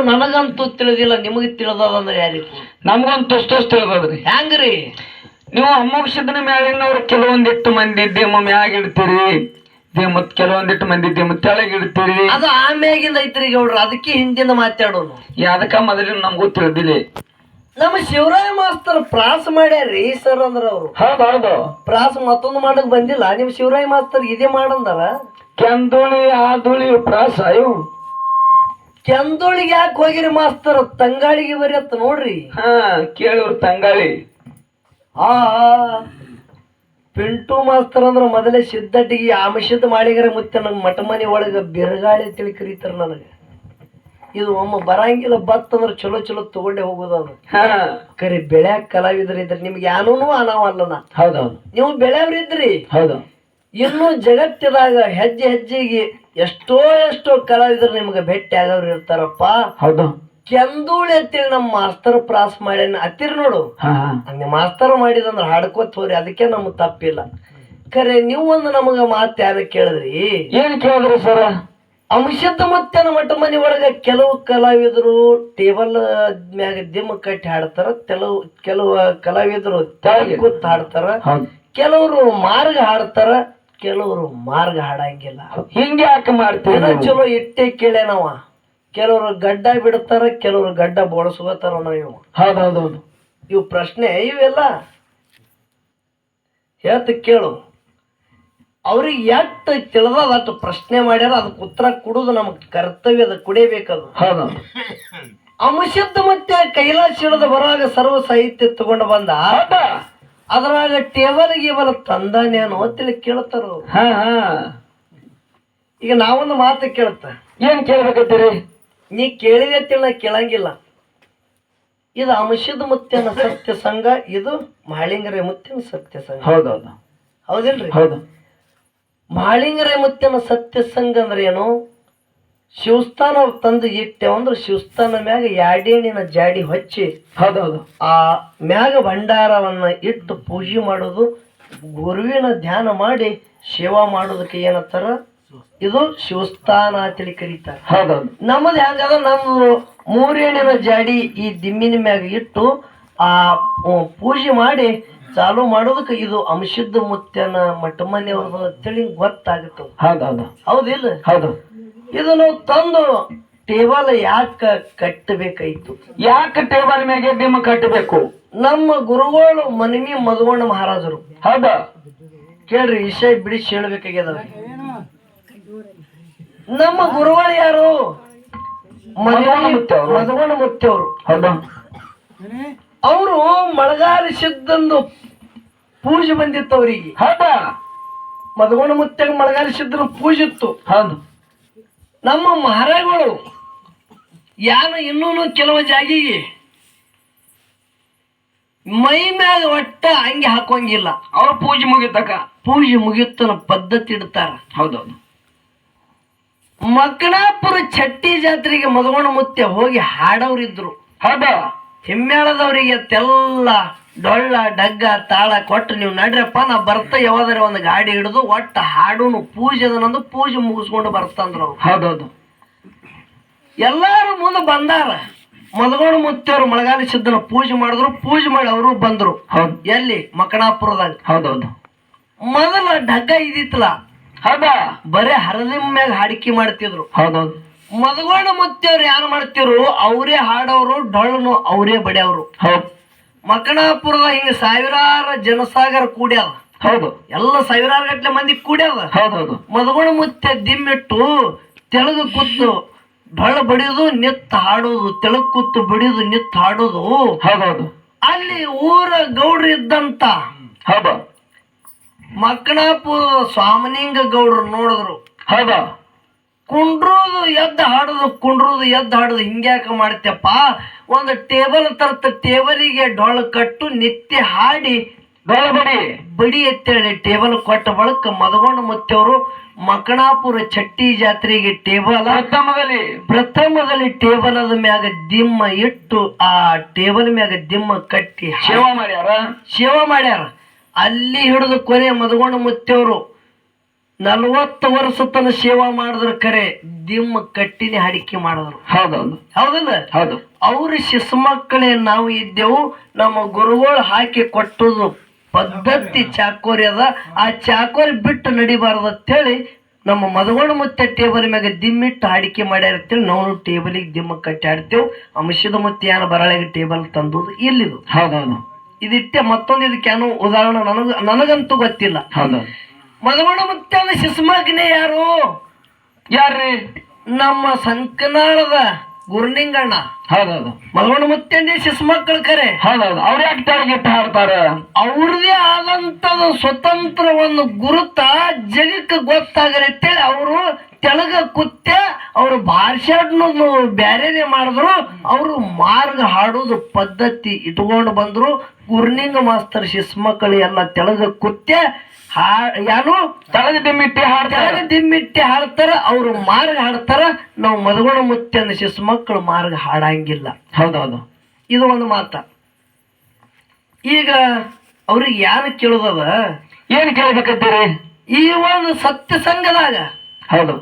ನನಗಂತೂ ತಿಳಿದಿಲ್ಲ, ನಿಮಗೆ ತಿಳಿದದಂದ್ರೆ ಯಾರಿಗೂ? ನಮ್ಗಂತೂ ಅಷ್ಟು ತಿಳಿದ್ರಿ. ಹೆಂಗ್ರಿ? ನೀವು ಅಮೋಕ್ಷದ ಮ್ಯಾಲಿನವ್ರು ಕೆಲವೊಂದಿಟ್ಟು ಮಂದಿ ದೇಮ ಮ್ಯಾಗ ಇಡ್ತೀರಿ, ಮತ್ ಕೆಲವೊಂದಿಟ್ಟು ಮಂದಿ ದೇಮ ತೆಳಗ್ ಇಡ್ತೀರಿ. ಅದು ಆಮ್ಯಾಗಿಂದ ಐತ್ರಿ ಗೌಡ್ರ, ಅದಕ್ಕೆ ಹಿಂದಿನ ಮಾತಾಡೋನು. ಯಾದಕ್ಕ ಮೊದಲಿನ ನಮಗೂ ತಿಳಿದಿಲ್ಲ. ನಮ್ಮ ಶಿವರಾಯ ಮಾಸ್ತರ್ ಪ್ರಾಸ ಮಾಡ್ಯಾರ್ರಿ ಸರ್ ಅಂದ್ರ ಅವ್ರು. ಹೌದೌದು. ಪ್ರಾಸ ಮತ್ತೊಂದು ಮಾಡಕ್ ಬಂದಿಲ್ಲ. ನಿಮ್ ಶಿವರಾಯ ಮಾಸ್ತರ್ ಇದೇ ಮಾಡಂದಾರ. ಕೆಂದುಳಿ ಆದುಳಿ ಪ್ರಾಸ ಇವು. ಕೆಂದುಳಿಗೆ ಯಾಕೆ ಹೋಗಿರಿ ಮಾಸ್ತರ್? ತಂಗಾಳಿಗೆ ಬರೆಯತ್ತ ನೋಡ್ರಿ. ಕೇಳೂರು ತಂಗಾಳಿ. ಪಿಂಟು ಮಾಸ್ತರ್ ಅಂದ್ರ ಮೊದಲೇ ಸಿದ್ದಟಿಗೆ ಆಮಶದ ಮಾಳಿಗರ ಮುತ್ತೆ ನಂಗೆ ಮಠ ಮನಿ ಒಳಗ ಬಿರುಗಾಳಿ ತಿಳಿ ಕರೀತಾರ ನನಗೆ. ಇದು ಒಮ್ಮ ಬರಂಗಿಲ್ಲ, ಬತ್ ಅಂದ್ರೆ ಚಲೋ ಚಲೋ ತಗೊಂಡೆ ಹೋಗೋದು. ಅದು ಕರಿ ಬೆಳ್ಯಾಕ ಕಲಾವಿದ್ರಿದ್ರಿ, ನಿಮ್ಗೆ ಯಾನೂ ಅನಾವಲ್ಲನ. ಹೌದೌದು. ನೀವು ಬೆಳೆಯವ್ರಿದ್ರಿ. ಹೌದು. ಇನ್ನು ಜಗತ್ತಿದಾಗ ಹೆಜ್ಜೆ ಹೆಜ್ಜೆಗೆ ಎಷ್ಟೋ ಕಲಾವಿದ್ರು ನಿಮ್ಗೆ ಭೇಟಿ ಆಗವ್ರು ಇರ್ತಾರಪ್ಪ. ಹೌದು. ಕೆಂದೂಳಿ ಅಂತೇಳಿ ನಮ್ಮ ಮಾಸ್ತರ್ ಪ್ರಾಸ್ ಮಾಡ್ಯಾನ ಹತ್ತಿರ ನೋಡು. ಹಂಗೆ ಮಾಸ್ತರ್ ಮಾಡಿದಂದ್ರ ಹಾಡ್ಕೋತ ಹೋರಿ, ಅದಕ್ಕೆ ನಮ್ಗೆ ತಪ್ಪಿಲ್ಲ. ಖರೆ ನೀವು ಒಂದು ನಮಗ ಮಾತು ಯಾರ ಕೇಳಿದ್ರಿ? ಏನ್ ಕೇಳಿದ್ರಿ ಸರ? ಅಂಶದ ಮುತ್ತನ ಮಠ ಮನಿ ಒಳಗ ಕೆಲವು ಕಲಾವಿದರು ಟೇಬಲ್ ಮ್ಯಾಗ ದಿಮ್ಮ ಕಟ್ಟಿ ಹಾಡ್ತಾರ, ಕೆಲವು ಕಲಾವಿದರು ತೆಳಗ್ ಕೂತ್ ಹಾಡ್ತಾರ, ಕೆಲವರು ಮಾರ್ಗ ಹಾಡ್ತಾರ, ಕೆಲವರು ಮಾರ್ಗ ಹಾಡಂಗಿಲ್ಲ. ಹಿಂಗೆ ಯಾಕೆ ಮಾಡ್ತೀವಿ? ಚಲೋ ಇಟ್ಟೆ ಕೇಳ್ಯಾನವ. ಕೆಲವರು ಗಡ್ಡ ಬಿಡ್ತಾರ, ಕೆಲವರು ಗಡ್ಡ ಬೋಳಸ್ಕೋತಾರ. ಇವು ಹೌದೌದೌದು. ಇವು ಪ್ರಶ್ನೆ ಇವೆಲ್ಲ ಹೇಳ್ತ ಕೇಳು. ಅವ್ರಿಗೆ ಎಷ್ಟು ತಿಳಿದ ಅಷ್ಟು ಪ್ರಶ್ನೆ ಮಾಡ್ಯಾರ, ಅದಕ್ಕೆ ಉತ್ತರ ಕೊಡುದು ನಮಗ್ ಕರ್ತವ್ಯ, ಅದು ಕುಡಿಯಬೇಕದು. ಅಂಶದ ಮತ್ತೆ ಕೈಲಾಸ ಇಳಿದ ಬರುವಾಗ ಸರ್ವ ಸಾಹಿತ್ಯ ತಗೊಂಡು ಬಂದ, ಅದ್ರಾಗ ಟೇಬಲ್ ಗೀಬಲ್ ತಂದಾನೇನೋ ಅಂತೇಳಿ ಕೇಳ್ತಾರ. ಈಗ ನಾವೊಂದು ಮಾತು ಕೇಳ್ತ, ಏನ್ ಕೇಳ್ಬೇಕತ್ತೀರಿ? ನೀ ಕೇಳಿದೆ ಅಂತೇಳಿ ನಾ ಕೇಳಂಗಿಲ್ಲ. ಇದು ಅಂಶದ ಮುತ್ತಿನ ಸತ್ಯ ಸಂಘ, ಇದು ಮಾಳಿಂಗರ ಮುತ್ತಿನ ಸತ್ಯ ಸಂಘ. ಹೌದೌದು. ಹೌದಿಲ್ರಿ? ಹೌದು. ಮಾಳಿಂಗರ ಮುತ್ತಿನ ಸತ್ಯ ಸಂಘ ಅಂದ್ರೆ ಏನು? ಶಿವಸ್ಥಾನ ತಂದು ಇಟ್ಟೆ ಅಂದ್ರೆ ಶಿವಸ್ಥಾನ ಮ್ಯಾಗ ಯಾಡೇಣಿನ ಜಾಡಿ ಹಚ್ಚಿ, ಹೌದೌದು, ಆ ಮ್ಯಾಗ ಭಂಡಾರವನ್ನ ಇಟ್ಟು ಪೂಜೆ ಮಾಡೋದು, ಗುರುವಿನ ಧ್ಯಾನ ಮಾಡಿ ಸೇವಾ ಮಾಡೋದಕ್ಕೆ ಏನಂತಾರ? ಇದು ಶಿವಸ್ಥಾನ ಅಂತೇಳಿ ಕರೀತಾರೆ. ಹೌದೌದು. ನಮ್ಮದು ಹೆಂಗದ, ನಮ್ದು 3 ಎಣಿನ ಜಾಡಿ ಈ ದಿಮ್ಮಿನ ಮ್ಯಾಗ ಇಟ್ಟು ಆ ಪೂಜೆ ಮಾಡಿ ಚಾಲು ಮಾಡೋದಕ್ಕೆ ಇದು ಅಂಶದ ಮುತ್ತನ ಮಠ ಮನೆಯವ್ರದ್ದು ಅಂತೇಳಿ ಗೊತ್ತಾಗುತ್ತೆ. ಹೌದೌದು. ಹೌದಿಲ್ಲ? ಹೌದು. ಇದನ್ನು ತಂದು ಟೇಬಲ್ ಯಾಕ ಕಟ್ಟಬೇಕಾಯ್ತು? ಯಾಕೆ ಟೇಬಲ್ ಮ್ಯಾಗೆ ದಿಮ್ಮ ಕಟ್ಟಬೇಕು? ನಮ್ಮ ಗುರುಗಳು ಮನವಿ ಮಧುವಣ್ಣ ಮಹಾರಾಜರು. ಹೌದಾ? ಕೇಳ್ರಿ, ವಿಷಯ ಬಿಡಿಸಿ ಹೇಳ್ಬೇಕಾಗ್ಯದ. ನಮ್ಮ ಗುರುಗಳು ಯಾರು? ಮಧುವಣ್ಣ ಮುತ್ತೆಯವರು. ಹೌದಾ? ಅವರು ಮಳಗಾಲ ಸಿದ್ದಂದು ಪೂಜೆ ಬಂದಿತ್ತು ಅವ್ರಿಗೆ. ಹೌದಾ? ಮಧುವಣ್ಣ ಮುತ್ತೆಗ ಮಳಗಾಲ ಸಿದ್ದನ ಪೂಜೆ ಇತ್ತು. ಹೌದು. ನಮ್ಮ ಮಹಾರಾಜಗಳು ಯಾನು ಇನ್ನೂ ಕೆಲವು ಜಾಗಿಗೆ ಮೈ ಮ್ಯಾಗ ಒಟ್ಟ ಹಂಗೆ ಹಾಕೋಂಗಿಲ್ಲ. ಅವ್ರ ಪೂಜೆ ಮುಗಿತಕ, ಪೂಜೆ ಮುಗಿಯುತ್ತನ ಪದ್ಧತಿ ಇಡ್ತಾರ. ಹೌದೌದು. ಮಕ್ಕಣಾಪುರ ಚಟ್ಟಿ ಜಾತ್ರೆಗೆ ಮಧುವಣ್ಣ ಮುತ್ತೆ ಹೋಗಿ ಹಾಡವ್ರಿದ್ರು. ಹೌದಾ? ಹೆಮ್ಮ್ಯಾಳದವ್ರಿಗೆ ತೆಲ್ಲ ಡೊಳ್ಳ ಡಗ್ಗ ತಾಳ ಕೊಟ್ಟು, ನೀವು ನಡ್ರಪ್ಪ ನಾ ಬರ್ತಾ ಯಾವ್ದಾರ ಒಂದು ಗಾಡಿ ಹಿಡಿದು ಒಟ್ಟ ಹಾಡುನು ಪೂಜೆ ಅದನ್ನೊಂದು ಪೂಜೆ ಮುಗಿಸ್ಕೊಂಡು ಬರ್ತಂದ್ರು. ಹೌದೌದು. ಎಲ್ಲಾರು ಮುಂದೆ ಬಂದಾರ. ಮಧುವಣ್ಣ ಮುತ್ತೆಯವರು ಮಳೆಗಾಲ ಸಿದ್ದನ ಪೂಜೆ ಮಾಡಿದ್ರು. ಪೂಜೆ ಮಾಡಿ ಅವರು ಬಂದ್ರು. ಎಲ್ಲಿ? ಮಕ್ಕಣಾಪುರದಾಗ. ಹೌದೌದು. ಮೊದಲ ಡಗ್ಗ ಇದಿತ್ತಲ್ಲ, ಹೌದಾ? ಬರೇ ಹರದಿನ ಮ್ಯಾಗ ಹಾಡಿಕೆ ಮಾಡ್ತಿದ್ರು. ಹೌದೌದು. ಮಧುವಣ್ಣ ಮುತ್ತೆಯವ್ರು ಯಾರು ಮಾಡ್ತಿರು? ಅವರೇ ಹಾಡೋರು, ಡೊಳ್ಳನು ಅವರೇ ಬಡಿಯವ್ರು. ಮಕ್ಕಣಾಪುರದ ಹಿಂಗ ಸಾವಿರಾರು ಜನಸಾಗರ ಕೂಡ್ಯಾದ. ಹೌದು. ಎಲ್ಲ ಸಾವಿರಾರು ಗಟ್ಲೆ ಮಂದಿ ಕೂಡ್ಯಾದ. ಹೌದೌದು. ಮಧುವಣ್ಣ ಮುತ್ತೆ ದಿಮ್ಮಿಟ್ಟು ತೆಳಗ ಕೂತು ಡೊಳ್ಳ ಬಡಿಯೋದು, ನಿತ್ ಹಾಡೋದು, ತೆಳಗ್ ಕೂತು ಬಡಿಯೋದು, ನಿತ್ ಹಾಡೋದು. ಹೌದೌದು. ಅಲ್ಲಿ ಊರ ಗೌಡ್ರು ಇದ್ದಂತ ಹೌದಾ ಮಕ್ಕಣಾಪುರ ಸ್ವಾಮನಿಂಗ ಗೌಡ್ರು ನೋಡಿದ್ರು. ಹೌದಾ? ಕುಂಡ್ರೋದು ಎದ್ದು ಹಾಡೋದು, ಕುಂಡ್ರೋದು ಎದ್ದು ಹಾಡೋದು, ಹಿಂಗ್ಯಾಕ ಮಾಡ್ತೇಪ್ಪ? ಒಂದು ಟೇಬಲ್ ತರ್ತ, ಟೇಬಲಿಗೆ ಡೊಳ್ಳ ಕಟ್ಟು ನಿತ್ಯ ಹಾಡಿ ಬಡಿ ಎತ್ತೇಳಿ ಟೇಬಲ್ ಕೊಟ್ಟ ಬಳಕ ಮಧುವಣ್ಣ ಮುತ್ತೆಯವರು ಮಕ್ಕಣಾಪುರ ಚಟ್ಟಿ ಜಾತ್ರೆಗೆ ಟೇಬಲ್ ಪ್ರಥಮದಲ್ಲಿ ಟೇಬಲ್ ಅದ ಮ್ಯಾಗ ದಿಮ್ಮ ಇಟ್ಟು ಆ ಟೇಬಲ್ ಮ್ಯಾಗ ದಿಮ್ಮ ಕಟ್ಟಿ ಸೇವಾ ಮಾಡ್ಯಾರ. ಅಲ್ಲಿ ಹಿಡಿದು ಕೊನೆ ಮಧುವಣ್ಣ ಮುತ್ತೆಯವರು 40 ವರ್ಷ ತನ ಸೇವಾ ಮಾಡಿದ್ರ ಕರೆ ದಿಮ್ಮ ಕಟ್ಟಿನಿ ಹಡಿಕೆ ಮಾಡಿದ್ರು. ಹೌದೌದು ಹೌದಲ್ಲ? ಹೌದು. ಅವ್ರ ಶಿಶುಮಕ್ಕಳೇ ನಾವು ಇದ್ದೆವು. ನಮ್ಮ ಗುರುಗಳು ಹಾಕಿ ಕೊಟ್ಟುದು ಪದ್ಧತಿ ಚಾಕೋರಿ ಅದ. ಆ ಚಾಕೋರಿ ಬಿಟ್ಟು ನಡಿಬಾರ್ದು ಅಂತೇಳಿ ನಮ್ಮ ಮದಗೊಂಡ ಮುತ್ತೆ ಟೇಬಲ್ ಮ್ಯಾಗ ದಿಮ್ಮಿಟ್ಟು ಅಡಿಕೆ ಮಾಡ್ಯಾರ ಅಂತೇಳಿ ನಾವು ಟೇಬಲಿಗೆ ದಿಮ್ಮ ಕಟ್ಟಿ ಆಡ್ತೇವೆ. ಅಂಶದ ಮುತ್ತೆ ಯಾನ ಬರಳಿಗೆ ಟೇಬಲ್ ತಂದುದು ಇಲ್ಲಿದು. ಹೌದೌದು. ಇದಿಟ್ಟೆ ಮತ್ತೊಂದು ಇದಕ್ಕೇನು ಉದಾಹರಣೆ ನನಗಂತೂ ಗೊತ್ತಿಲ್ಲ. ಹೌದೌದು. ಮದಗೊಂಡ ಮುತ್ತೆ ಅಂದ್ರೆ ಶಿಶುಮಗ್ನೆ ಯಾರು? ಯಾರ್ರಿ? ನಮ್ಮ ಸಂಕನಾಳದ ಗುರುನಿಂಗಣ್ಣ. ಹೌದೌದು. ಮದಗೊಂಡ ಮುತ್ತೆ ಅಂದ್ರೆ ಶಿಶುಮಕ್ಕಳ ಕರೆ. ಹೌದೌದು. ಅವ್ರ ಯಾಕೆ ತೆಳಗಿಟ್ಟು ಹಾಡ್ತಾರ? ಅವ್ರದೇ ಆದಂತದ ಸ್ವತಂತ್ರ ಒಂದು ಗುರುತ ಜಗಕ್ಕೆ ಗೊತ್ತಾಗಲಿ ಅಂತೇಳಿ ಅವರು ತೆಳಗ ಕುತ್ತ ಅವರು ಭಾಷೆಯನ್ನು ಬ್ಯಾರೇನೆ ಮಾಡಿದ್ರು. ಅವರು ಮಾರ್ಗ ಹಾಡೋದು ಪದ್ಧತಿ ಇಟ್ಕೊಂಡು ಬಂದ್ರು. ಗುರುನಿಂಗ ಮಾಸ್ತರ್ ಶಿಶುಮಕ್ಕಳು ಎಲ್ಲ ತೆಳಗ ಕುತ್ತ ಯಾರು ತೆಳಗ ದಿಮ್ಮಿಟ್ಟಿ ಹಾಡ್ತಾರ. ಅವ್ರು ಮಾರ್ಗ ಹಾಡ್ತಾರ. ನಾವು ಮದಗೊಂಡ ಮುತ್ತೆ ಅಂದ ಶಿಶುಮಕ್ಕಳು ಮಾರ್ಗ ಹಾಡಂಗಿಲ್ಲ. ಹೌದೌದು. ಇದು ಒಂದು ಮಾತ. ಈಗ ಅವ್ರಿಗೆ ಯಾರು ಕೇಳೋದದ? ಏನ್ ಕೇಳ್ಬೇಕಂತೀರಿ? ಈ ಒಂದು ಸತ್ಯ ಸಂಘದಾಗ ಹೌದು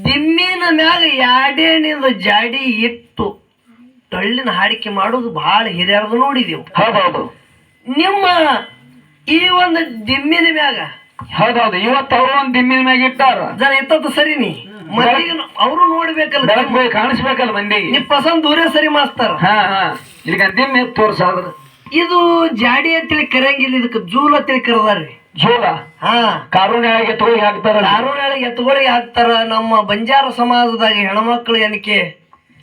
ದಿಮ್ಮಿನ ಮ್ಯಾಗ ಯಾಡೇಣಿಂದ ಜಾಡಿ ಇಟ್ಟು ಟಳ್ಳಿನ ಹಾಡಿಕೆ ಮಾಡೋದು ಬಹಳ ಹಿರಿಯರದು ನೋಡಿದೆವು. ಹೌದೌದು. ನಿಮ್ಮ ಈ ಒಂದು ದಿಮ್ಮಿನ ಮ್ಯಾಗ ಹೌದೌದು. ಇವತ್ತು ಅವರು ಒಂದು ದಿಮ್ಮಿನ ಮ್ಯಾಗ ಇಟ್ಟಾರ. ಜನ ಎತ್ತತ್ತು ಸರಿನಿ ಮಂದಿಗೆ ಅವರು ನೋಡ್ಬೇಕಲ್ಲ, ಕಾಣಿಸ್ಬೇಕಲ್ಲ ಮಂದಿಗೆ. ನೀ ಪಸಂದ್ ದೂರೇ ಸರಿ ಮಾಸ್ತಾರ. ಈಗ ದಿಮ್ಮಿ ತೋರ್ಸಾದ್ರ ಇದು ಜಾಡಿ ಅಂತೇಳಿ ಕರೆಯಂಗಿಲ್ಲ. ಇದಕ್ಕೆ ಜೂಲ್ ಅಂತೇಳಿ ಕರೆದಾರ್ರಿ. ಜೋಲ ಕಾರುಣ್ಯಾಳಿಗೆ ಎತ್ತುಗಳಿಗೆ ಹಾಕ್ತಾರ. ಕಾರುಣ್ಯಾಳಿಗೆ ಎತ್ತುಗಳಿಗೆ ಹಾಕ್ತಾರ. ನಮ್ಮ ಬಂಜಾರ ಸಮಾಜದಾಗ ಹೆಣ್ಮಕ್ಳು ಏನಕ್ಕೆ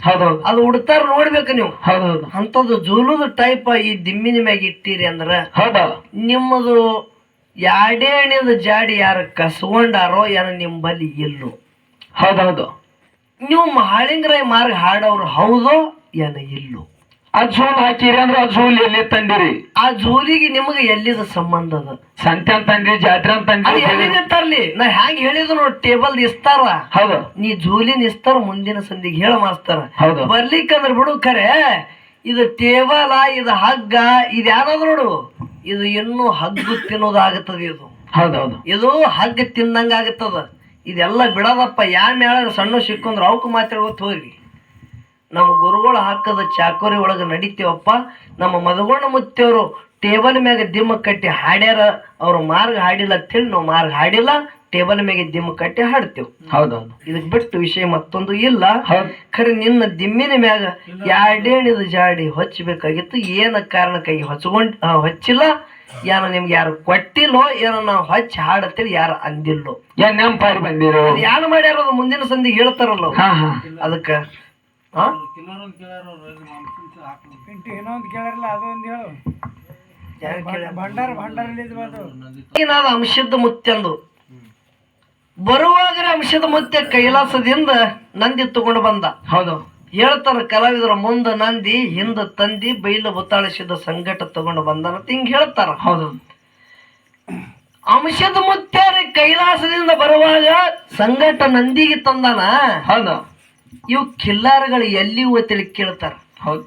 ಹೌದೌದು ಅದು ಉಡ್ತಾರ ನೋಡ್ಬೇಕು ನೀವು. ಹೌದೌದು. ಅಂತದ್ದು ಜೂಲದ ಟೈಪ್ ಈ ದಿಮ್ಮಿನ ಮ್ಯಾಗ ಇಟ್ಟಿರಿ ಅಂದ್ರ ಹೌದ ನಿಮ್ಮದು ಯಾಡೇಣಿದ ಜಾಡಿ ಯಾರು ಕಸ್ಕೊಂಡಾರೋ ಏನೋ ನಿಮ್ ಬಲಿ ಇಲ್ಲೋ. ಹೌದೌದು. ನೀವು ಮಹಾಳಿಂಗರಾಯ ಮಾರ್ಗ ಹಾಡೋರು ಹೌದೋ ಏನೋ ಇಲ್ಲೋ. ಆ ಜೂಲ್ ಹಾಕಿರಿ ಅಂದ್ರೆ ಆ ಜೂಲ್ ಎಲ್ಲಿ ತಂದಿರಿ? ಆ ಜೂಲಿಗೆ ನಿಮಗೆ ಎಲ್ಲಿದ ಸಂಬಂಧ ಅದ? ಸಂತೆ ಅಂತಂದ್ರಿ, ಜಾತ್ರೆ ಅಂತಂದ್ರಿ, ಎಲ್ಲಿದೆ ತರ್ಲಿ. ನಾ ಹ್ಯಾಂಗ ಹೇಳಿದ್ರು ನೋಡಿ, ಟೇಬಲ್ ಇಸ್ತಾರ. ಹೌದು. ನೀ ಜೂಲಿನ ಇಸ್ತಾರ ಮುಂದಿನ ಸಂದಿಗೆ ಹೇಳ ಮಾಸ್ತಾರ. ಹೌದು. ಬರ್ಲಿಕ್ಕಂದ್ರ ಬಿಡು ಖರೆ. ಇದು ಟೇಬಲ್, ಇದು ಹಗ್ಗ, ಇದು ಯಾರಾದ್ರು ನೋಡು, ಇದು ಇನ್ನೂ ಹಗ್ಗು ತಿನ್ನೋದಾಗತ್ತದ. ಇದು ಹೌದೌದು. ಇದು ಹಗ್ಗ ತಿಂದಂಗ ಆಗತ್ತದ. ಇದೆಲ್ಲ ಬಿಡದಪ್ಪ. ಯಾ ಮೇಳ ಸಣ್ಣ ಸಿಕ್ಕಂದ್ರ ಅವಕ್ಕೆ ಮಾತಾಡ್ಕೊತ ಹೋಗ್ರಿ. ನಮ್ಮ ಗುರುಗಳು ಹಾಕದ ಚಾಕೋರಿ ಒಳಗ ನಡಿತೇವಪ್ಪ. ನಮ್ಮ ಮದಗೊಂಡ ಮುತ್ತೆಯವರು ಟೇಬಲ್ ಮ್ಯಾಗ ದಿಮ್ಮ ಕಟ್ಟಿ ಹಾಡ್ಯಾರ. ಅವ್ರ ಮಾರ್ಗ ಹಾಡಿಲ್ಲ ಅಂತೇಳಿ ನಾವು ಮಾರ್ಗ ಹಾಡಿಲ್ಲ. ಟೇಬಲ್ ಮ್ಯಾಗ ದಿಮ್ಮ ಕಟ್ಟಿ ಹಾಡ್ತೇವ್. ಹೌದೌದು. ಇದಕ್ ಬಿಟ್ಟು ವಿಷಯ ಮತ್ತೊಂದು ಇಲ್ಲ. ಖರೆ ನಿನ್ನ ದಿಮ್ಮಿನ ಮ್ಯಾಗ ಯಾಡೇಣಿದ ಜಾಡಿ ಹೊಚ್ಚಬೇಕಾಗಿತ್ತು. ಏನ ಕಾರಣಕ್ಕಾಗಿ ಹೊಚ್ಚಿಲ್ಲ? ಏನೋ ನಿಮ್ಗೆ ಯಾರು ಕೊಟ್ಟಿಲ್ಲೋ ಏನೋ ನಾವು ಹಚ್ಚಿ ಹಾಡತ್ತೇಳಿ ಯಾರು ಅಂದಿಲ್ಲೋ. ಏನ್ ನೆಂಪಾರಿ ಬಂದಿರೋ ಯಾರು ಮಾಡ್ಯಾರ? ಅದು ಮುಂದಿನ ಸಂದಿಗೆ ಹೇಳ್ತಾರಲ್ಲ ಅದಕ್ಕ. ಅಂಶದ ಮುತ್ತೆಂದು ಬರುವಾಗ ಅಂಶದ ಮುತ್ತೆ ಕೈಲಾಸದಿಂದ ನಂದಿ ತಗೊಂಡು ಬಂದ. ಹೌದು. ಹೇಳ್ತಾರ ಕಲಾವಿದರ ಮುಂದ ನಂದಿ, ಹಿಂದ ತಂದಿ, ಬೈಲ ಬುತ್ತಾಳಿಸಿದ ಸಂಗಟ ತಗೊಂಡು ಬಂದನಂತ ಹಿಂಗ್ ಹೇಳ್ತಾರ. ಹೌದು. ಅಂಶದ ಮುತ್ಯಾರ ಕೈಲಾಸದಿಂದ ಬರುವಾಗ ಸಂಗಟ ನಂದಿಗೆ ತಂದಾನ. ಹೌದು. ಇವು ಕಿಲ್ಲಾರಗಳು ಎಲ್ಲಿ ಓದ್ತಿಳಿ ಕೇಳ್ತಾರ. ಹೌದು.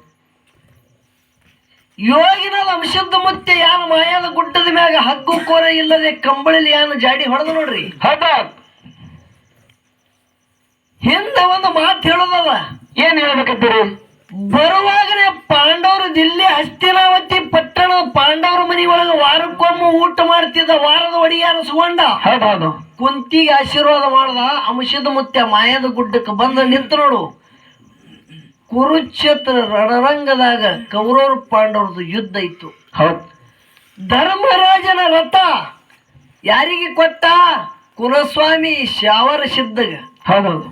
ಯೋಗಿನ ಅಂಶದ ಮುತ್ತೆ ಯಾನ ಮಾಯಾದ ಗುಡ್ಡದ ಮ್ಯಾಗ ಹಗ್ಗು ಕೋರ ಇಲ್ಲದೆ ಕಂಬಳಿಲಿ ಯಾನ ಜಾಡಿ ಹೊಡೆದು ನೋಡ್ರಿ. ಹೌದ. ಹಿಂದ ಒಂದು ಮಾತು ಹೇಳೋದವ. ಏನ್ ಹೇಳ್ಬೇಕಂತೀರಿ? ಬರುವಾಗನೇ ಪಾಂಡವರು ದಿಲ್ಲಿ ಹಸ್ತಿನಾವತಿ ಪಟ್ಟಣ ಪಾಂಡವರ ಮನಿ ಒಳಗ ವಾರಕ್ಕೊಮ್ಮೆ ಊಟ ಮಾಡ್ತಿದ್ದ. ವಾರದ ಒಡಿಯಾರ ಸುಗೊಂಡ. ಹೌದೌದು. ಕುಂತಿಗೆ ಆಶೀರ್ವಾದ ಮಾಡ್ದ. ಅಂಶದ ಮುತ್ತೆ ಮಾಯದ ಗುಡ್ಡಕ್ಕೆ ಬಂದ ನಿಂತು ನೋಡು. ಕುರುಕ್ಷೇತ್ರ ರಣರಂಗದಾಗ ಕೌರವರು ಪಾಂಡವ್ರದ್ದು ಯುದ್ಧ ಇತ್ತು. ಹೌದು. ಧರ್ಮರಾಜನ ರಥ ಯಾರಿಗೆ ಕೊಟ್ಟ? ಕುಲಸ್ವಾಮಿ ಶಾವರ ಸಿದ್ಧಗ. ಹೌದೌದು.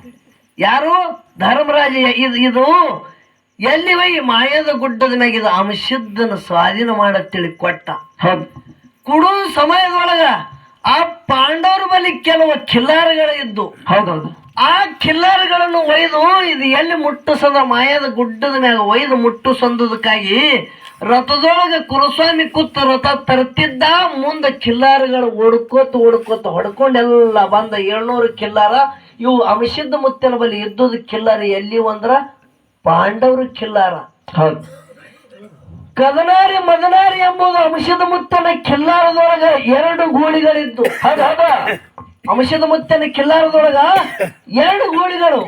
ಯಾರು? ಧರ್ಮರಾಜ. ಇದು ಎಲ್ಲಿ ವೈ ಮಾಯದ ಗುಡ್ಡದ ಮ್ಯಾಗಿದ ಅಂಶದ್ದನ ಸ್ವಾಧೀನ ಮಾಡತ್ತೇಳಿ ಕೊಟ್ಟ. ಹೌದು. ಕುಡು ಸಮಯದೊಳಗ ಆ ಪಾಂಡವರ ಬಳಿ ಕೆಲವು ಕಿಲ್ಲಾರಗಳು ಇದ್ದು. ಹೌದೌದು. ಆ ಕಿಲ್ಲಾರಗಳನ್ನು ಒಯ್ದು ಇದು ಎಲ್ಲಿ ಮುಟ್ಟಿಸಂದ್ರ ಮಾಯದ ಗುಡ್ಡದ ಮ್ಯಾಗ ಒಯ್ದು ಮುಟ್ಟಿಸಂದದಕ್ಕಾಗಿ ರಥದೊಳಗ ಕುಲಸ್ವಾಮಿ ಕೂತ ರಥ ತರ್ತಿದ್ದ. ಮುಂದ ಕಿಲ್ಲಾರಗಳು ಓಡ್ಕೋತ ಹೊಡ್ಕೊಂಡೆಲ್ಲ ಬಂದ 700 ಕಿಲ್ಲಾರ. ಇವು ಅಂಶದ ಮುತ್ತನ ಬಳಿ ಇದ್ದದ ಕಿಲ್ಲಾರ ಎಲ್ಲಿ ಅಂದ್ರ ಪಾಂಡವರು ಕಿಲ್ಲಾರ. ಹೌದು. ಕದನಾರಿ ಮದನಾರಿ ಎಂಬುದು ಅಂಶದ ಮುತ್ತನ ಕಿಲ್ಲಾರದೊಳಗ 2 ಗೂಳಿಗಳಿದ್ದು. ಅಂಶದ ಮುತ್ತನ ಕಿಲ್ಲಾರದೊಳಗ 2 ಗೋಳಿಗಳು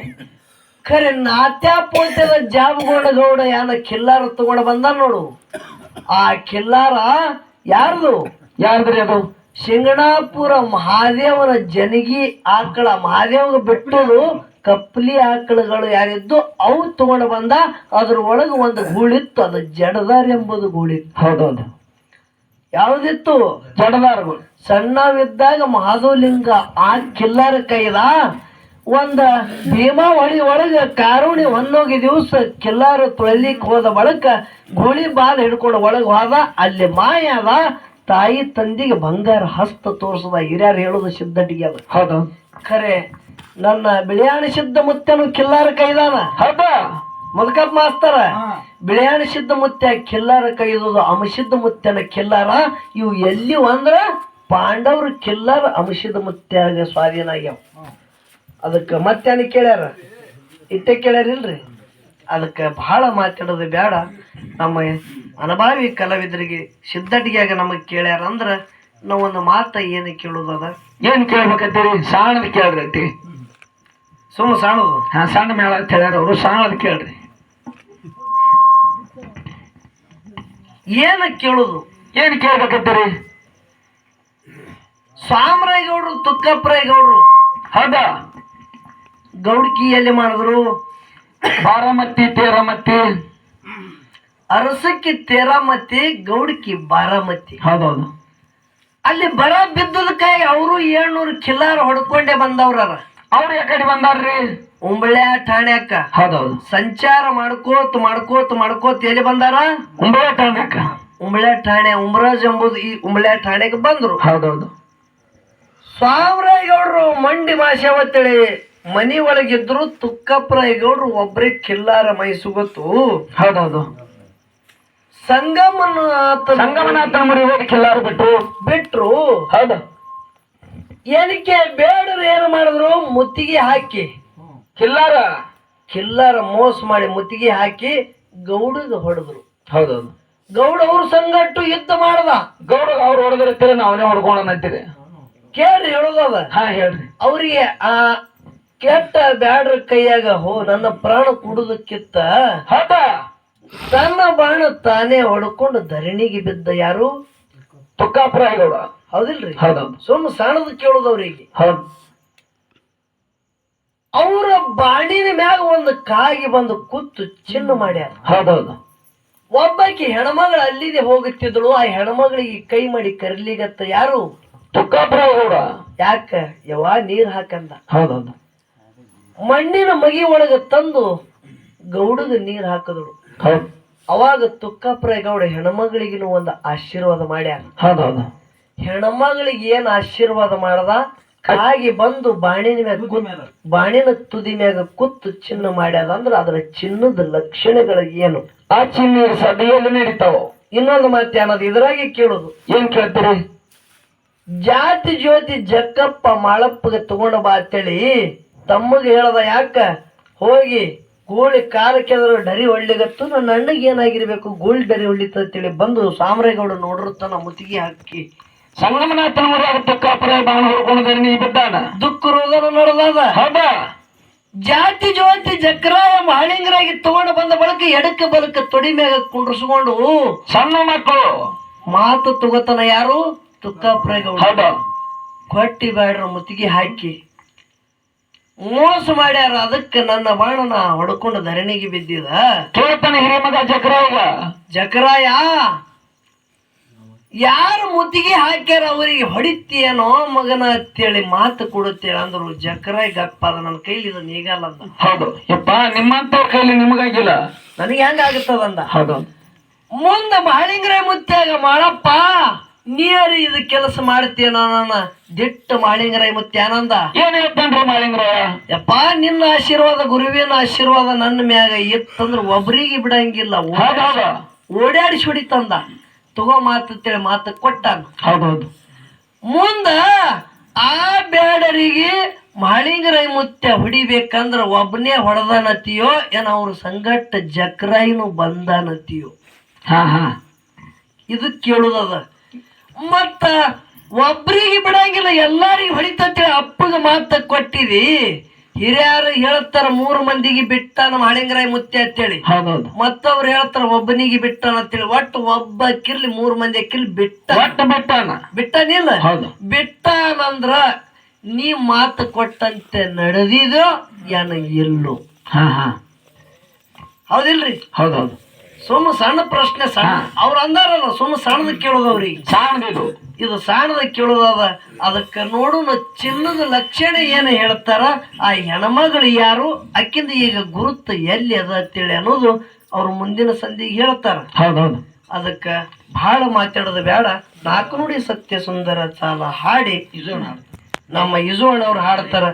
ಖರೆ ನಾತ್ಯಾಪೋತ್ಯದ ಜಾಬಗೊಂಡಗೌಡ ಯಾನ ಕಿಲ್ಲಾರ ತಗೊಂಡ ಬಂದ ನೋಡು. ಆ ಕಿಲ್ಲಾರ ಯಾರ್ದ್ರಿ ಅದು? ಶಿಂಗಣಾಪುರ ಮಹಾದೇವನ ಜನಗಿ ಆಕಳ ಮಹಾದೇವ ಬಿಟ್ಟರು ಕಪ್ಲಿ ಆಕಳುಗಳು ಯಾರಿದ್ದು ಅವು ತಗೊಂಡು ಬಂದ. ಅದ್ರ ಒಳಗ ಒಂದು ಗೂಳಿತ್ತು, ಅದು ಜಡದಾರ್ ಎಂಬುದು ಗೂಳಿತ್ತು. ಹೌದೌದು. ಯಾವ್ದಿತ್ತು? ಜಡದಾರಗಳು. ಸಣ್ಣವಿದ್ದಾಗ ಮಹಾದೇವಲಿಂಗ ಆ ಕಿಲ್ಲಾರ ಕೈದ ಒಂದ ಭೀಮಾ ಹೊಳಿ ಒಳಗ ಕಾರುಣಿ ಹೊನ್ನೋಗಿ ದಿವಸ ಕಿಲ್ಲಾರ ತೊಳಿಲಿಕ್ಕೆ ಹೋದ ಬಳಕ ಗೂಳಿ ಬಾಲ್ ಹಿಡ್ಕೊಂಡು ಒಳಗ ಹೋದ. ಅಲ್ಲಿ ಮಾಯಾದ ತಾಯಿ ತಂದಿಗೆ ಬಂಗಾರ ಹಸ್ತ ತೋರ್ಸದ ಹಿರಿಯರು ಹೇಳುದು ಸಿದ್ಧಟಿಗೆ ಅದು. ಹೌದು. ಖರೆ ನನ್ನ ಬಿಳಿಯಾಣಿ ಸಿದ್ಧ ಮುತ್ಯನು ಕಿಲ್ಲಾರ ಕೈದಾನ. ಹೌದಾ? ಮುದ್ಕಪ್ಪ ಮಾಸ್ತರ, ಬಿಳಿಯಾಣಿ ಸಿದ್ಧ ಮುತ್ಯ ಕಿಲ್ಲಾರ ಕೈದುದು ಅಮಸಿದ್ಧ ಮುತ್ಯನ ಕಿಲ್ಲಾರ. ಇವು ಎಲ್ಲಿ ಅಂದ್ರ ಪಾಂಡವ್ರ ಕಿಲ್ಲಾರ ಅಮಸಿದ್ಧ ಮುತ್ಯಾಗ ಸ್ವಾಧೀನ ಆಗ್ಯಾವ. ಅದಕ್ಕೆ ಮತ್ತೇನು ಕೇಳ್ಯಾರ? ಇಟ್ಟೆ ಕೇಳ್ಯಾರಿಲ್ರಿ. ಅದಕ್ಕೆ ಬಹಳ ಮಾತಾಡೋದು ಬೇಡ. ನಮ್ಮ ಅನುಭಾವಿ ಕಲಾವಿದರಿಗೆ ಸಿದ್ಧಟಿಗ್ಯಾಗ ನಮಗೆ ಕೇಳ್ಯಾರ ಅಂದ್ರೆ ನಾವೊಂದು ಮಾತ ಏನು ಕೇಳೋದದ? ಏನು ಕೇಳ್ಬೇಕಂತೀರಿ? ಸಾಣದ ಕೇಳ್ರಿ. ಸುಮ್ಮ ಸಾಣದು. ಹಾ, ಸಣ್ಣ ಮೇಳ ಅಂತ ಹೇಳ್ಯಾರ ಅವರು. ಸಾಣದ ಕೇಳ್ರಿ. ಏನು ಕೇಳುದು? ಏನು ಕೇಳ್ಬೇಕಂತೀರಿ? ಸ್ವಾಮರಾಯಗೌಡ್ರು ತುಕ್ಕಪ್ಪರಾಯಗೌಡ್ರು ಹೌದಾ? ಗೌಡ್ಕಿ ಎಲ್ಲಿ ಮಾಡಿದ್ರು? ಬಾರಾಮತಿ ತೇರಾಮತಿ. ಅರಸಕ್ಕಿ ತೇರಾಮತಿ, ಗೌಡ್ಕಿ ಬಾರಾಮತಿ. ಹೌದೌದು. ಅಲ್ಲಿ ಬರ ಬಿದ್ದದಕ್ಕಾಗಿ ಅವರು 700 ಕಿಲ್ಲಾರ ಹೊಡ್ಕೊಂಡೆ ಬಂದವ್ರ. ಅವ್ರು ಯಾಕಡೆ ಬಂದಾರ್ರಿ? ಉಂಬಳ್ಯಾ ಠಾಣ್ಯಾಕ. ಹೌದೌದು. ಸಂಚಾರ ಮಾಡ್ಕೋತ ಎಲ್ಲಿ ಬಂದಾರ? ಉಂಬಳ್ಯಾ ಠಾಣ್ಯಾಕ. ಉಂಬಳ್ಯಾ ಠಾಣೆ ಉಮ್ರಾಜ್ ಎಂಬುದು ಈ ಉಂಬಳ್ಯಾ ಠಾಣೆಗೆ ಬಂದ್ರು. ಹೌದೌದು. ಸ್ವಾಮರಾಯಗೌಡ್ರು ಮಂಡಿ ಭಾಷೆ ಒತ್ತಳಿ ಮನಿ ಒಳಗಿದ್ರು. ತುಕ್ಕಪ್ಪರಾಯಗೌಡ್ರು ಒಬ್ರೇ ಕಿಲ್ಲಾರ ಮೈಸುಗತ್ತು. ಹೌದೌದು. ಸಂಗಮನಾಥನ ಮರಿ ಹೋಗಿ ಕಿಲ್ಲಾರ ಬಿಟ್ರು. ಹೌದು. ಏನಕ್ಕೆ ಬೇಡರು ಏನು ಮಾಡಿದ್ರು? ಮುತ್ತಿಗೆ ಹಾಕಿ ಕಿಲ್ಲಾರ ಮೋಸ ಮಾಡಿ ಮುತ್ತಿಗೆ ಹಾಕಿ ಗೌಡಗ ಹೊಡೆದ್ರು. ಹೌದೌದು. ಗೌಡ ಅವ್ರ ಸಂಗಟ್ಟು ಯುದ್ಧ ಮಾಡ್ದ. ಗೌಡ ಅವ್ರು ಹೊಡೆದಿರ್ತೀರ, ನಾವನೇ ಹೊಡ್ಕೊಂಡಂತೀರಿ. ಕೇಳ್ರಿ ಹೇಳೋದದ. ಹಾ, ಹೇಳ್ರಿ. ಅವ್ರಿಗೆ ಆ ಕೆಟ್ಟ ಬ್ಯಾಡ್ರ ಕೈಯಾಗ ನನ್ನ ಪ್ರಾಣ ಕುಡುದಕ್ಕಿತ್ತ ಹೌದಾ? ತನ್ನ ಬಾಣ ತಾನೇ ಹೊಡ್ಕೊಂಡು ಧರಣಿಗೆ ಬಿದ್ದ ಯಾರು? ತುಕ್ಕಪ್ಪರಾಯಗೌಡ. ಹೌದಿಲ್ರಿ? ಹೌದೌದು. ಸುಮ್ಮ ಸಣ್ಣದ ಕೇಳೋದವ್ರಿಗೆ. ಹೌದು. ಅವರ ಬಾಣಿನ ಮ್ಯಾಗ ಒಂದು ಕಾಗಿ ಬಂದು ಕೂತು ಚಿನ್ನ ಮಾಡ್ಯಾರ. ಹೌದೌದು. ಒಬ್ಬಾಕಿ ಹೆಣ್ಮಗಳು ಅಲ್ಲಿದೆ ಹೋಗುತ್ತಿದ್ದಳು. ಆ ಹೆಣ್ಮಗಳಿಗೆ ಕೈ ಮಾಡಿ ಕರ್ಲಿಗತ್ತ ಯಾರು? ತುಕ್ಕಪ್ಪರಾಯಗೌಡ. ಯಾಕ? ಯವ್ವ ನೀರ್ ಹಾಕಂದ. ಹೌದೌದು. ಮಣ್ಣಿನ ಮಗಿ ಒಳಗ ತಂದು ಗೌಡಗ ನೀರ್ ಹಾಕದಳು. ಅವಾಗ ತುಕ್ಕಪ್ಪರಾಯಗೌಡ ಹೆಣ್ಮಗಳಿಗಿನ ಒಂದು ಆಶೀರ್ವಾದ ಮಾಡ್ಯಾರ. ಹೌದೌದು. ಹೆಣ್ಮಗಳಿಗೆ ಏನ್ ಆಶೀರ್ವಾದ ಮಾಡದ? ಕಾಗಿ ಬಂದು ಬಾಣಿನ ತುದಿ ಮ್ಯಾಗ ಕೂತು ಚಿನ್ನ ಮಾಡ್ಯಾದ. ಅಂದ್ರ ಅದರ ಚಿನ್ನದ ಲಕ್ಷಣಗಳು ಏನು? ಆ ಚಿನ್ನ ಸಭೆಯಲ್ಲಿ ನಡೀತಾವ. ಇನ್ನೊಂದು ಮಾತು ಅನ್ನೋದು ಇದ್ರಾಗೆ ಕೇಳುದು. ಏನ್ ಕೇಳ್ತೀರಿ? ಜಾತಿ ಜ್ಯೋತಿ ಜಕ್ಕಪ್ಪ ಮಾಳಪ್ಪಗೆ ತಗೊಂಡ ಬಾ ಅಂತೇಳಿ ತಮ್ಮಗೆ ಹೇಳದ. ಯಾಕ? ಹೋಗಿ ಗೋಳಿ ಕಾಲಕ್ಕೆದ್ರು ಡರಿ ಹೊಳ್ಳಿಗತ್ತು. ನನ್ನ ಅಣ್ಣಗೆ ಏನಾಗಿರ್ಬೇಕು? ಗೋಳಿ ಡರಿ ಹೊಳ್ಳಿತೇಳಿ ಬಂದು ಸಾಮ್ರಾಯಗೌಡ ನೋಡಿರ್ತಾನ ಮುತ್ತಿಗೆ ಹಾಕಿ. ಸಂಗಮನಾಥನ ಮರಿ ತುಕ್ಕಪ್ಪರಾಯ ಬಾಣ ಹೊಡ್ಕೊಂಡು ಧರಣಿ ಬಿದ್ದಾನ. ದುಃಖ ರೋದನ ನಡೆದದ. ಹೌದಾ? ಜಾತಿ ಜ್ಯೋತಿ ಜಕ್ರಾಯ ಮಹಳಿಂಗರಾಗಿ ತಗೊಂಡು ಬಂದ ಬಳಕ ಎಡಕ್ಕೆ ಬಲಕ ತೊಡಿ ಮ್ಯಾಗ ಕುಂಡ್ರಿಸ್ಕೊಂಡು ಸಣ್ಣ ಮಕ್ಕಳು ಮಾತು ತಗೋತಾನ ಯಾರು? ತುಕ್ಕಪ್ಪರಾಯಗೌಡ. ಹೌದಾ? ಕೊಟ್ಟಿ ಬ್ಯಾಡ್ರ ಮುತ್ತಿಗೆ ಹಾಕಿ ಮೋಸ ಮಾಡ್ಯಾರ. ಅದಕ್ಕೆ ನನ್ನ ಬಾಣನ ಹೊಡ್ಕೊಂಡು ಧರಣಿಗೆ ಬಿದ್ದಿದ. ಕೇಳ್ತಾನೆ ಹಿರಿಯ ಮಗ ಜಕರಾಯ ಯಾರು ಮುತ್ತಿಗೆ ಹಾಕ್ಯಾರ ಅವರಿಗೆ ಹೊಡಿತೀಯನೋ ಮಗನ ಅಂತೇಳಿ ಮಾತು ಕೊಡುತ್ತೇಳ ಅಂದ್ರು. ಜಕರಾಯ್ ಗಪ್ಪಾದ ನನ್ನ ಕೈಲಿ ಇದು ನೀಗಲ್ಲ ಅಂದ. ಹೌದು. ಯಪ್ಪ, ನಿಮ್ಮಂತವ್ರ ಕೈಲಿ ನಿಮಗಾಗಿಲ್ಲ, ನನಗೆ ಹೆಂಗ ಆಗುತ್ತದಂದ. ಹೌದು. ಮುಂದ ಮಹಳಿಂಗರಾಯ ಮುತ್ಯಾಗ ಮಾಡಪ್ಪ ನೀರು ಇದು ಕೆಲಸ ಮಾಡ್ತೀಯನೋ ನನ್ನ ದಿಟ್ಟ ಮಹಳಿಂಗರಾಯ ಮುತ್ಯ ಆನಂದ. ಏನ್ ಹೇಳ್ತಾನ್ರಿ ಮಹಳಿಂಗರಾಯ? ಯಪ್ಪ, ನಿನ್ನ ಆಶೀರ್ವಾದ ಗುರುವಿನ ಆಶೀರ್ವಾದ ನನ್ನ ಮ್ಯಾಗ ಇತ್ತಂದ್ರ ಒಬ್ರಿಗೆ ಬಿಡಂಗಿಲ್ಲ. ಓಡಾಡಿಸಿ ಹೊಡಿತಂದ. ತಗೋ ಮಾತಂತೇಳಿ ಮಾತು ಕೊಟ್ಟಾನ. ಹೌದೌದು. ಮುಂದ ಆ ಬೇಡರಿಗೆ ಮಹಳಿಂಗರಾಯ ಮುತ್ಯ ಹೊಡಿಬೇಕಂದ್ರ ಒಬ್ಬನೇ ಹೊಡೆದನತಿಯೋ ಏನ ಅವ್ರ ಸಂಗಟ್ಟ ಜಕ್ರಾಯಿನು ಬಂದನತಿಯೋ? ಹಾ ಹಾ ಇದು ಕೇಳುದದ. ಮತ್ತ ಒಬ್ರಿಗೆ ಬಿಡಂಗಿಲ್ಲ ಎಲ್ಲಾರಿಗೂ ಹೊಡಿತಂತೇಳಿ ಅಪ್ಪಗ ಮಾತ ಕೊಟ್ಟಿದಿ. ಹಿರಿಯರು ಹೇಳ್ತಾರ 3 ಮಂದಿಗೆ ಬಿಟ್ಟ ನಮ್ಮ ಹಳಿಂಗರಾಯ ಮುತ್ತೆ ಅಂತೇಳಿ. ಹೌದೌದು. ಮತ್ತವ್ರು ಹೇಳ್ತಾರ ಒಬ್ಬನಿಗೆ ಬಿಟ್ಟಾನ ಅಂತೇಳಿ. ಒಟ್ಟು ಒಬ್ಬ ಕಿರ್ಲಿ 3 ಮಂದಿ ಕಿರ್ಲಿ ಬಿಟ್ಟನಿಲ್ಲ. ಬಿಟ್ಟಾನಂದ್ರ ನೀ ಮಾತು ಕೊಟ್ಟಂತೆ ನಡೆದಿದೋ ಏನ ಇಲ್ಲೋ? ಹೌದಿಲ್ರಿ? ಹೌದೌದು. ಸುಮ್ಮ ಸಣ್ಣ ಪ್ರಶ್ನೆ, ಸಣ್ಣ ಅವ್ರ ಅಂದಾರಲ್ಲ ಸುಮ್ಮ ಸಣ್ಣದ ಕೇಳೋದವ್ರಿಗೆ. ಇದು ಸಣ್ಣದ ಕೇಳೋದದ. ಅದಕ್ಕ ನೋಡೋಣ ಚಿನ್ನದ ಲಕ್ಷಣ ಏನು ಹೇಳ್ತಾರ, ಆ ಹೆಣ್ಮಗಳು ಯಾರು, ಅಕ್ಕಿಂದ ಈಗ ಗುರುತು ಎಲ್ಲಿ ಅದ ಅಂತೇಳಿ ಅನ್ನೋದು ಅವ್ರು ಮುಂದಿನ ಸಂಧಿಗೆ ಹೇಳ್ತಾರ. ಹೌದೌದು. ಅದಕ್ಕ ಬಹಳ ಮಾತಾಡೋದು ಬೇಡ. 4 ನುಡಿ ಸತ್ಯ ಸುಂದರ ಸಾಲ ಹಾಡಿ ನಮ್ಮ ಇಜೋಣ್ಣವ್ರು ಹಾಡ್ತಾರ.